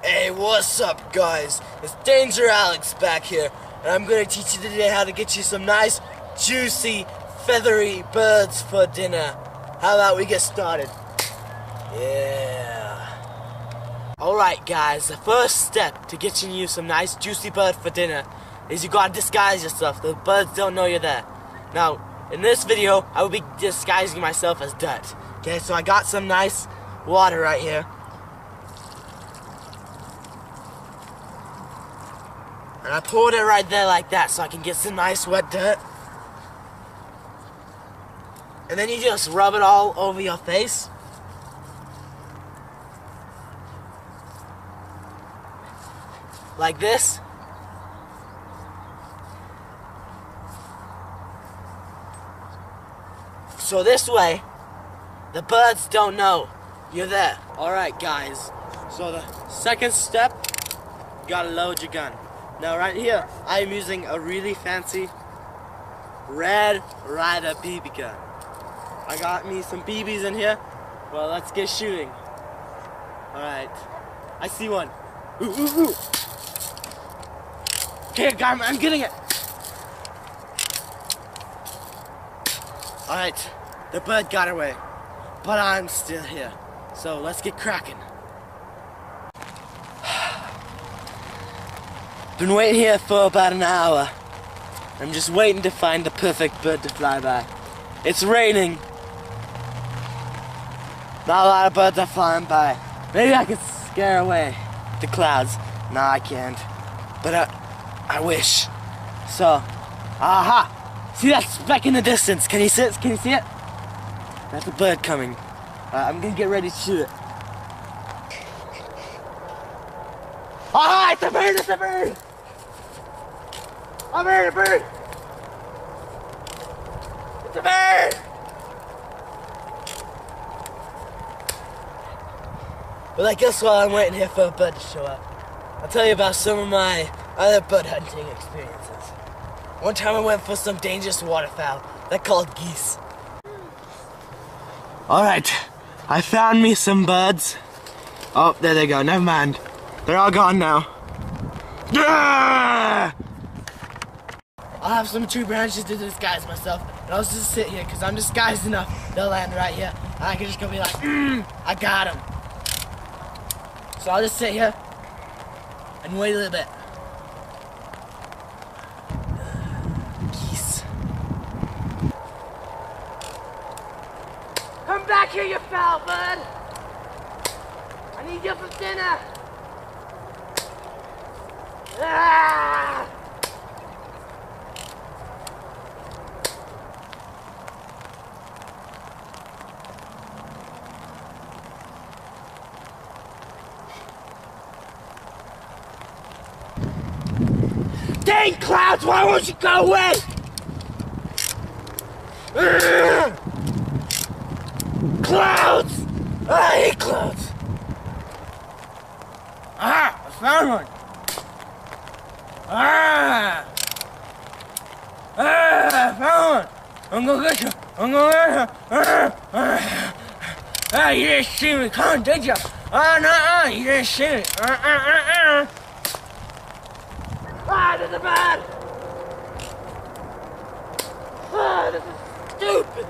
Hey, what's up, guys? It's Danger Alex back here, and I'm gonna teach you today how to get you some nice, juicy, feathery birds for dinner. How about we get started? Yeah. Alright, guys, the first step to getting you some nice, juicy bird for dinner is you gotta disguise yourself. The birds don't know you're there. Now, in this video, I will be disguising myself as dirt. Okay, so I got some nice water right here. And I poured it right there like that so I can get some nice wet dirt. And then you just rub it all over your face. Like this. So this way, the birds don't know you're there. Alright, guys. So the second step, you gotta load your gun. Now right here, I'm using a really fancy Red Ryder BB gun. I got me some BBs in here. Well, let's get shooting. Alright. I see one. Ooh, ooh, ooh. Okay, guys, I'm getting it. Alright, the bird got away. But I'm still here. So let's get cracking. Been waiting here for about an hour. I'm just waiting to find the perfect bird to fly by. It's raining. Not a lot of birds are flying by. Maybe I can scare away the clouds. No, I can't. But I wish. So, aha! See that speck in the distance? Can you see it? Can you see it? That's a bird coming. I'm gonna get ready to shoot it. Ah, it's a bird! It's a bird! A bird! A bird! It's a bird! Well, I guess while I'm waiting here for a bird to show up, I'll tell you about some of my other bird hunting experiences. One time I went for some dangerous waterfowl. They're called geese. Alright, I found me some birds. Oh, there they go. Never mind. They're all gone now. Ah! I'll have some tree branches to disguise myself, and I'll just sit here because I'm disguised enough. They'll land right here, and I can just go be like, I got him. So I'll just sit here and wait a little bit. Geese. Come back here, you foul bird. I need you for dinner. Ah! Dang clouds, why won't you go away? Ugh! Clouds! I hate clouds. Ah, I found one. Ah! Ah, I found one. I'm gonna get you. I'm gonna get you. Ah, you didn't see me coming, did you? No, you didn't see me. Ah, this is bad! Ah, this is stupid!